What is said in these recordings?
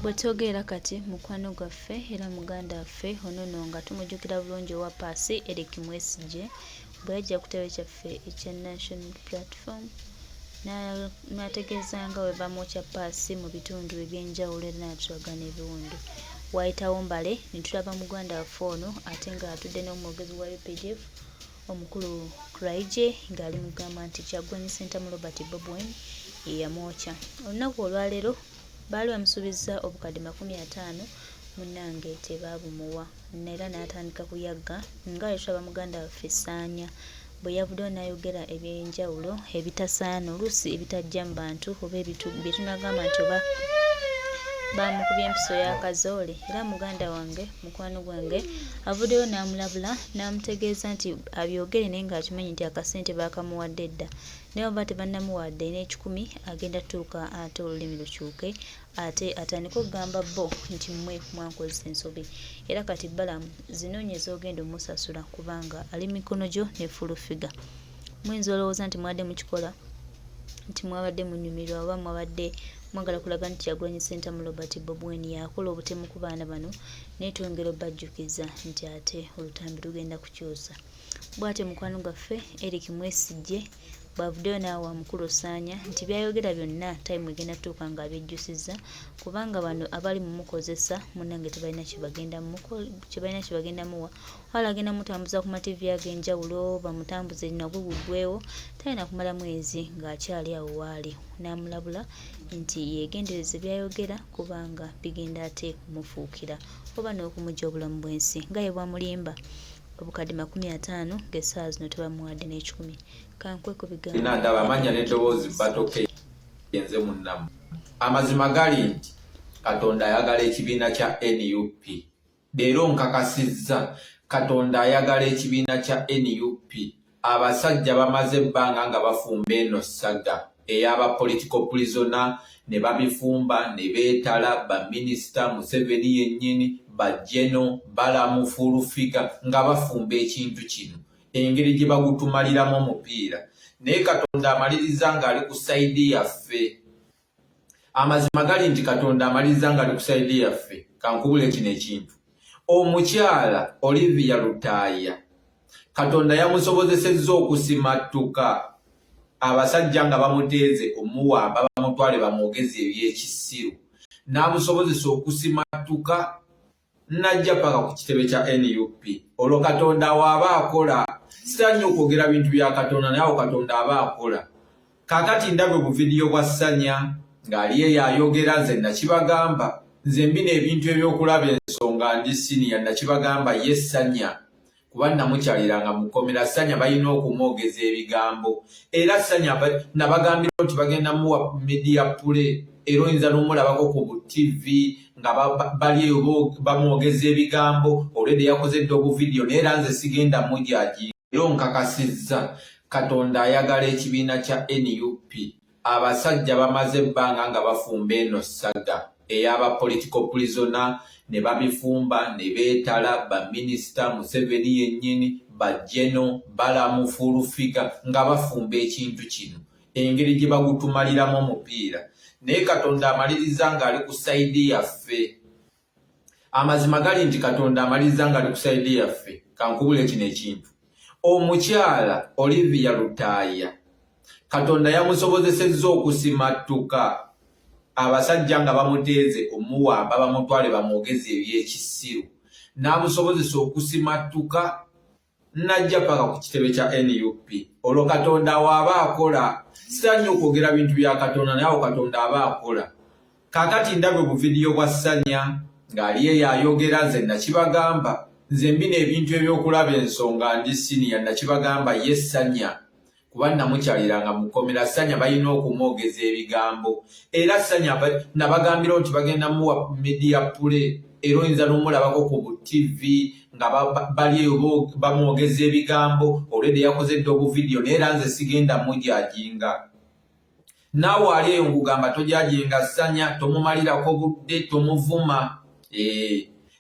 Bwe twogera kati mukwano gwaffe era muganda waffe onono nga tumujjukira bulungi owa Paasi Eric Mwesigye bwe yajja ku kitebe kyaffe ekya National Platform n'ategeeza nga bwe bamwokya Paasi mu bitundu eby'enjawulo era n'atulaga n'ebiwundu. Waayitawo mbale ne tulaba muganda waffe ono ate ng'atudde n'omwogezi wa UPDF omukulu Kraije ng'ali mugamba nti Kyagulanyi Ssentamu Robert Bobi Wine ye yamwokya. Olunaku olwaleero baali bamusuubizza obukadde 50 munnange tebaabumuwa era n'atandika kuyagga nga bwe tulaba muganda waffe Ssaanya bwe yavuddeyo n'ayogera eby'enjawulo ebitasaana oluusi ebitajja mu bantu oba bye tunagamba nti oba bamukubye empiso y'akazoole. Era muganda wange mukwano gwange avuddeyo n'amulabula n'amutegeeza nti abyogere naye ng'akimanyi nti akasente baakamuwadde dda naye oba tebannamuwadde n'ekikumi agenda tuuka ate olulimi lukyuke ate atandika okugamba bo nti mmwe mwankozesa ensobi era kati bbalamu zinoonye z'ogenda omusasula kubanga ali mikono gyo ne fulufiga. Muyinza olowooza nti mwadde mukikola nti mwabadde munyumirwa oba mwabadde mwagala kulaga nti Kyagulanyi Ssentamu Robert Bobi Wine yakola obutemu ku baana bano naye twongera obbajjukiza nti ate olutambi lugenda kukyusa. Bw'ate mukwano gwaffe Eric Mwesigye bw'avuddeyo naawe wa mukulu Ssaanya nti byayogera byonna tayimu egenda tuuka ng'abyejjusizza kubanga bano abali mumukozesa munnange tebalina kye bagenda muwa wala agenda mutambuza ku mativi ag'enjawulo bamutambuze nabwe buggwewo talina kumala mwezi ng'akyali awo waali. N'amulabula nti yeegendereze byayogera kubanga bigenda ate kumufuukira oba n'okumugya obulamu bw'ensi nga ye bwamulimba obukadde 50 ng'essaawa zino tebamuwadde n'ekikumi. Kankwe ku bigambo ndaba amanya n'eddoboozi batoke yenze munnamu. Amazima gali nti Katonda ayagala ekibiina kya NUP. Leero nkakasizza Katonda ayagala ekibiina kya NUP. Abasajja bamaze ebbanga nga bafumba eno ssaga ey'aba political prisoner ne babifumba ne beetala baminisita Museveni yennyini bajjeno balamu fulufiga nga bafumba ekintu kino engeri gye bagutumaliramu omupiira naye Katonda amaliriza ng'ali ku sayidi yaffe. Amazima gali nti Katonda amaliriza ng'ali ku sayidi yaffe. Kankubule kino ekintu. Omukyala Olivia Lutaaya Katonda yamusobozesezza okusimattuka abasajja nga bamuteeze omuwamba bamutwale bamwogeze eby'ekisiru n'amusobozesa okusimattuka najja paka ku kitebe kya NUP. Olwo Katonda waaba akola sitannya okwogera bintu bya Katonda naye awo Katonda aba akola. Kaakati ndabe bu vidiyo bwa Ssaanya ng'ali eyo ayogera nze nakibagamba nze mbina ebintu ebyokulaba ensonga ndi siniya nakibagamba ye Ssaanya kuba namukyaliranga mukomera. Ssaanya balina okumwogeza ebigambo era Ssaanya nabagambira nti bagenda muwa media play era oyinza n'omulabako ku TV nga bali eyo bamwogeza ebigambo olwedde yakoze dda obuvidiyo naye era nze sigenda mujaji. Era nkakasizza Katonda ayagala ekibiina kya NUP. Abasajja bamaze ebbanga nga bafumba eno ssaga ey'aba political prisoner ne babifumba ne beetala baminisita Museveni yennyini bajjeno balamu fulufiga nga bafumba ekintu kino engeri gye bagutumaliramu omupiira naye Katonda amaliriza ng'ali ku sayidi yaffe. Amazima gali nti Katonda amaliriza ng'ali ku sayidi yaffe. Kankubule kino ekintu. Omukyala Olivia Lutaaya Katonda yamusobozesezza okusimattuka abasajja nga bamuteeze omuwamba bamutwale bamwogeze eby'ekisiru n'amusobozesa okusimattuka najja paka ku kitebe kya NUP. Olwo Katonda waaba akola sitannya okwogera bintu bya Katonda naye awo Katonda aba akola. Kaakati ndabe bu vidiyo bwa Ssaanya ng'ali eyo ayogera nze nakibagamba nze mbina ebintu ebyokulaba ensonga ndi siniya nakibagamba ye Ssaanya kuba namukyaliranga mukomera. Ssaanya balina okumwogeza ebigambo era Ssaanya nabagambira nti bagenda muwa media play era oyinza n'omulabako ku TV nga bali eyo bamwogeza ebigambo olwedde yakoze dda obuvidiyo naye era nze sigenda mujajinga. Naawe ali eyo nkugamba tojajinga Ssaanya tomumalirako budde tomuvuma.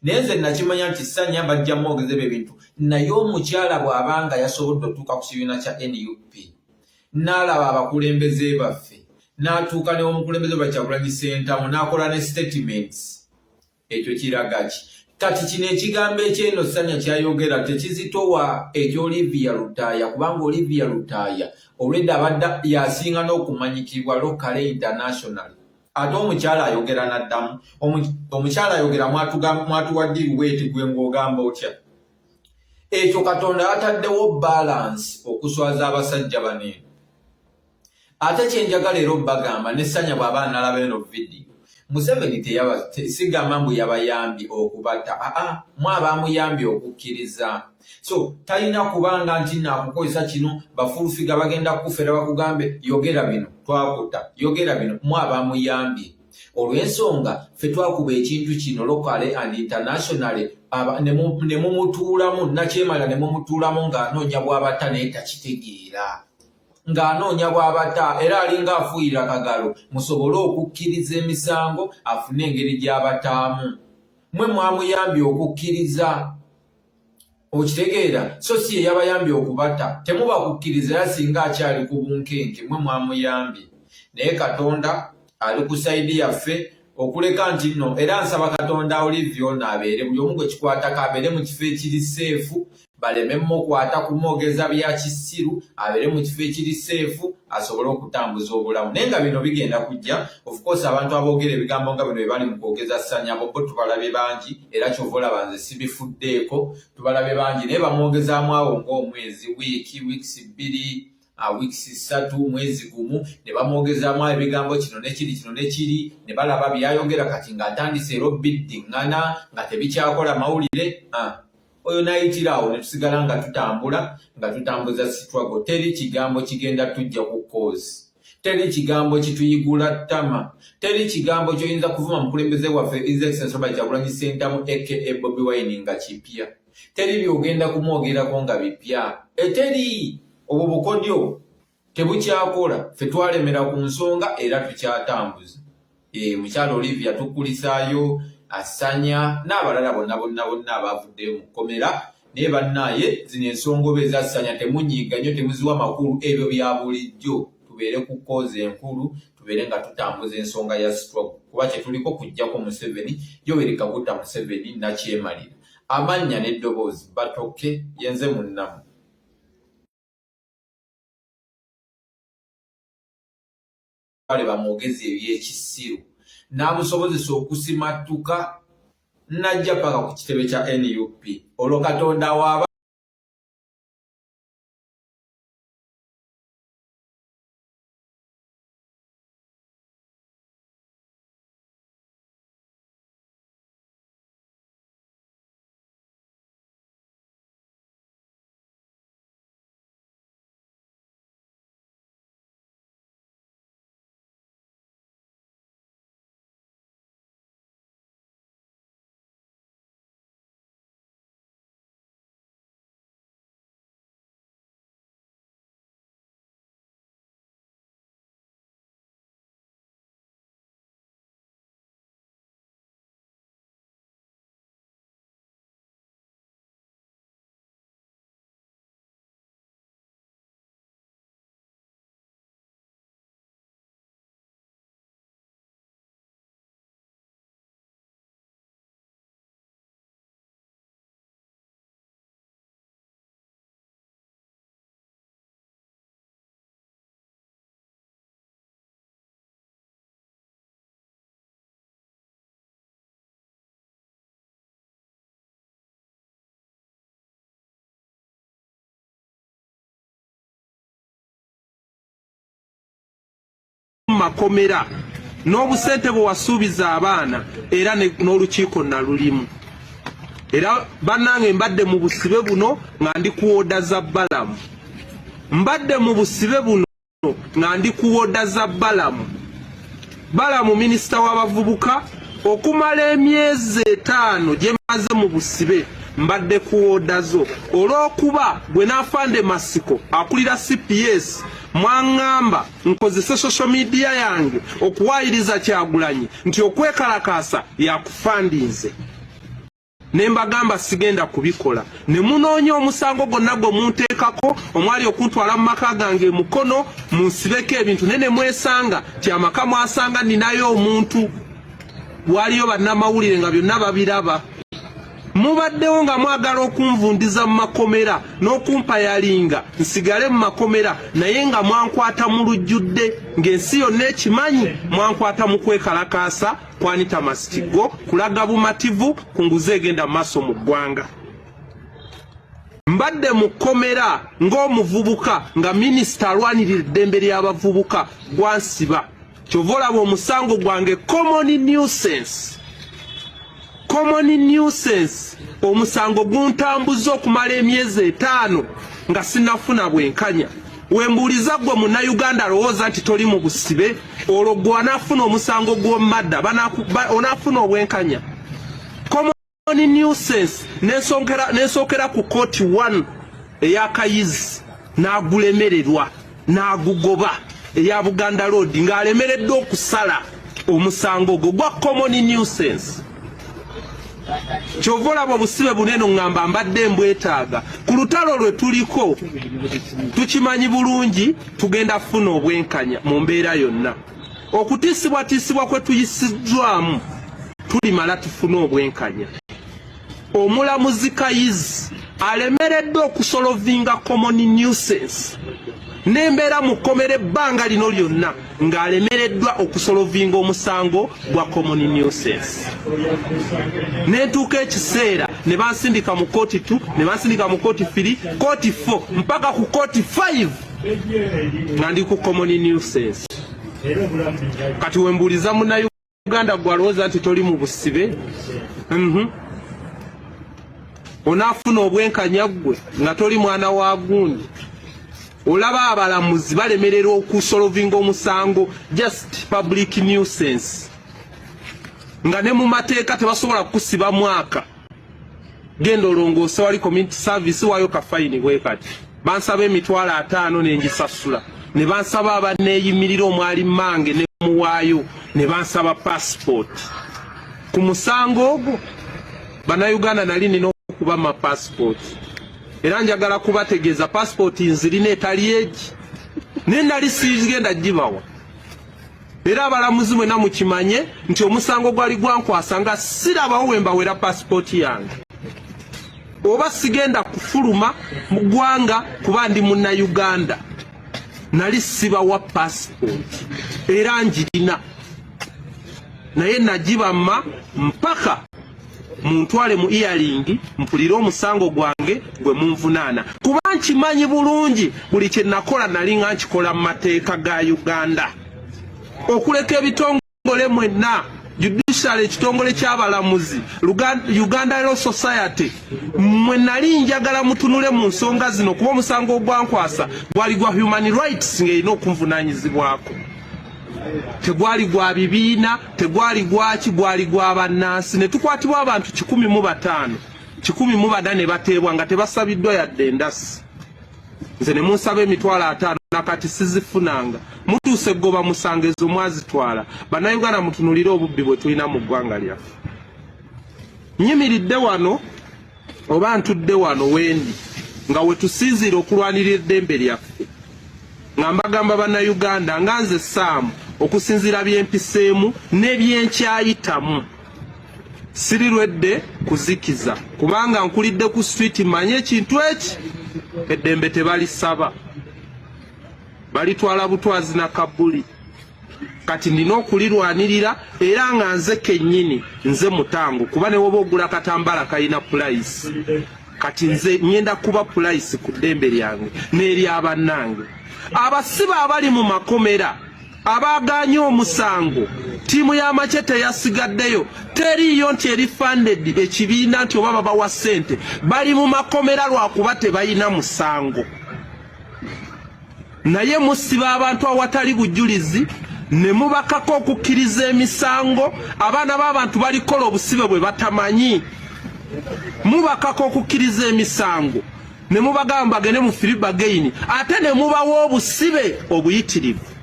Naye nze nakimanya nti Ssaanya bajja mwogeza ebyo ebintu naye omukyala bw'abanga yasobodde otuuka ku kibiina kya NUP n'alaba abakulembeze baffe n'atuuka ne omukulembeze wa Kyagulanyi Ssentamu n'akola ne statements. Ekyo kiraga ki? Kati kino ekigambo ekyeno Sanya kyayogera tekizitowa ekyo Olivia Lutaaya, kubanga Olivia Lutaaya olwedda abadde yasinga n'okumanyikibwa locally international. Ate omukyala ayogera n'addamu, omukyala ayogera mwatuwadde luweeti gwe ng'ogamba otya. Ekyo Katonda ataddewo balance okuswaza abasajja baneeno. Ate kyenjagala era bagamba ne Sanya bw'aba nalaba eno video. Museveni sigamba mbu yabayambi okubata. Mwe abamuyambi okukkiriza. So talina kubanga nti nakukozesa kino bafulufiga bagenda kufera bakugambe yogera bino twakuta yogera bino mwe abamuyambi. Olw'ensonga ffe twakuba ekintu kino locally and internationally ne mumutuulamu nakyemala ne mumutuulamu ng'anoonya bw'abata naye takitegeera. Ng'anoonya bw'abata era alinga afuuyira kagalo musobole okukkiriza emisango afune engeri gy'abataamu. Mwe mwamuyambye okukkiriza. Okitegeera so si ye yabayambye okubata. Temuba kukkiriza era singa akyali ku bunkenke mwe mwamuyambye. Naye Katonda ali ku sayidi yaffe okuleka nti nno era nsaba Katonda Olivia ono abeere buli omu gwe kikwatako abeere mu kifo ekiri seefu baleme mukwata kumwogeza bya kisiru abeere mu kifo ekiri seefu asobole okutambuza obulamu. Naye nga bino bigenda kujja of course abantu aboogera ebigambo nga bino bali mu kwogeza Sanya bo tubalabye bangi era kyovola banze sibifuddeeko tubalabye bangi naye bamwogezaamu awo ng'omwezi weeks 2 weeks 3 mwezi gumu ne bamwogezaamu ebigambo kino nekiri ne balaba byayogera kati ng'atandise era obbiddingana nga tebikyakola mawulire. Oyo nayitirawo ne tusigala nga tutambula nga tutambuza struggle. Teri kigambo kigenda tujja ku cause. Teri kigambo kituyigula ttama. Teri kigambo kyoyinza kuvuma mukulembeze waffe His Excellency Robert Kyagulanyi Ssentamu aka Bobi Wine nga kipya. Teri byogenda kumwogerako nga bipya. Teri obwo bukodyo tebukyakola ffe twalemera ku nsonga era tukyatambuza. Mukyala Olivia tukulisaayo Asanya n'abalala bonna abavuddeyo mu kkomera naye bannaye zino ensongobe eza Sanya temunyiiga nnyo temuziwa makulu ebyo bya bulijjo tubeere ku koze enkulu tubeere nga tutambuza ensonga ya struggle kuba kye tuliko kujjako Museveni Yoweri Kaguta Museveni nakyemalira amannya n'eddoboozi batoke yenze munnamu. Bale bamwogezi ebyekisiru n'amusobozesa okusimatuka najja paka ku kitebe kya NUP olwo Katonda waaba makomera n'obusente bwe wasuubiza abaana era n'olukiiko nalulimu era bannange mbadde mu busibe buno nga ndi kuwoda za Balamu mbadde mu busibe buno nga ndi kuwoda za Balamu minisita w'abavubuka okumala emyezi 5 gye maze mu busibe mbadde kuwoda zo olw'okuba gwe n'afande Masiko akulira CPS mwangamba nkozese social media yange okuwayiriza Kyagulanyi nti okwekalakasa yakufandinze nembagamba sigenda kubikola ne munoonya omusango gonna gwe munteeka kunteekako omwali okuntwala mu maka gange mukono munsibeko ebintu nene mwesanga ti amaka mwasanga ninayo omuntu waliyo bannamawulire nga byonna babiraba mubaddewo nga mwagala okunvundiza mu makomera n'okumpayalinga nsigale mu makomera naye nga mwankwata mu lujjudde ng'ensi yonna ekimanyi mwankwata mu kwekalakaasa kwanita masitigo kulaga bumativu ku nguzi egenda mu maaso mu ggwanga mbadde mu kkomera ng'omuvubuka nga minisita alwanirira eddembe ly'abavubuka gwansiba kyova olaba omusango gwange common nuisance omusango guntambuza okumala emyezi 5 nga sinafuna bwenkanya wembuuliza gwe munnayuganda alowooza nti toli mu busibe olwo gwe anaafuna omusango gw'omumadda onaafuna obwenkanya common nuisance nensookera ku kooti 1 ey'akayizi n'agulemererwa n'agugoba eya Buganda Road ng'alemereddwa okusala omusango gwo gwa common nuisance kyova olaba obusibe bunene ngamba mbadde mbwetaaga ku lutalo lwe tuliko tukimanyi bulungi tugenda kufuna obwenkanya mu mbeera yonna okutiisibwatiisibwa kwe tuyisiddwamu tulimala tufune obwenkanya omulamuzi Kayizi alemereddwa okusolovinga common nuisance nembeera mu kkomera ebbanga lino lyonna ng'alemereddwa okusolovinga omusango gwa common nuisance nentuuka ekiseera ne bansindika mu kooti 2 ne bansindika mu kooti 3 kooti 4 mpaka ku kooti 5 nga ndi ku common nuisance kati wembuuliza munnayuganda gwe alowooza nti toli mu busibe onaafuna obwenkanya gwe nga toli mwana wa gundi olaba abalamuzi balemererwa okusolovinga omusango just public nuisance nga ne mu mateeka tebasobola kukusiba mwaka genda olongoose wali community service waayo kafayini bwe kati bansaba emitwalo 5 nengisasula ne bansaba abaneeyimirira omwali mange ne muwaayo ne bansaba passport ku musango ogwo bannayuganda nali nina okuba ma passport era njagala kubategeeza passport nzirina etali egi naye nali sigenda gibawa era abalamuzi mwena mukimanye nti omusango gwali gwankwasa nga sirabawo wembawera passport yange oba sigenda kufuluma mu ggwanga kuba ndi munnayuganda nali sibawa passport era njirina naye nagibamma mpaka muntwale mu earring mpulire omusango gwange gwe munvunaana kuba nkimanyi bulungi buli kye nakola nali nga nkikola mu mateeka ga Uganda okuleka ebitongole mwenna judicial ekitongole ky'abalamuzi Uganda Law Society mwe nali njagala mutunule mu nsonga zino kuba omusango ogwankwasa gwali gwa human rights ng'erina okunvunaanyizibwako tegwali gwa bibiina tegwali gwaki gwali gwa bannansi ne tukwatibwa abantu 1,500 ne bateebwa nga tebasabiddwa yadde endasi nze ne munsaba emitwalo 5 nakati sizifunanga mutuuse goba musango ezo mwazitwala bannayuganda mutunulire obubbi bwe tulina mu ggwanga lyaffe nyimiridde wano oba ntudde wano wendi nga we tusinziira okulwanirira eddembe lyaffe nga mbagamba bannayuganda nga nze Saamu okusinziira byempiseemu n'ebyenkyayitamu sirirwedde kuzikiza kubanga nkulidde ku street manye ekintu eki eddembe tebalisaba balitwala butwazi na kabuli kati ndina okulirwanirira era nga nze kennyini nze mutango kuba ne woba ogula katambala kayina price kati nze ngenda kuba price ku ddembe lyange n'eryabannange abasiba abali mu makomera abaganye omusango tiimu y'amagye teyasigaddeyo teriyo nti eri funded ekibiina nti oba babawa ssente bali mu makomera lwakuba tebalina musango naye musiba abantu awatali bujulizi ne mubakako okukkiriza emisango abaana b'abantu balikola obusibe bwe batamanyi mubakako okukkiriza emisango ne mubagamba bagende mu Philip again ate ne mubawo obusibe obuyitirivu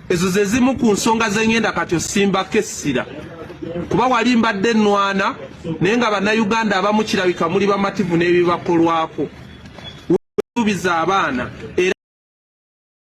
ezo ze zimu ku nsonga zengenda kati osimbako essira kuba wali mbadde nnwana naye nga bannayuganda abamu kirabika muli bamativu n'ebibakolwako okusuubiza abaana era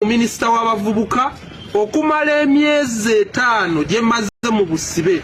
minisita w'abavubuka okumala emyezi 5 gye maze mu busibe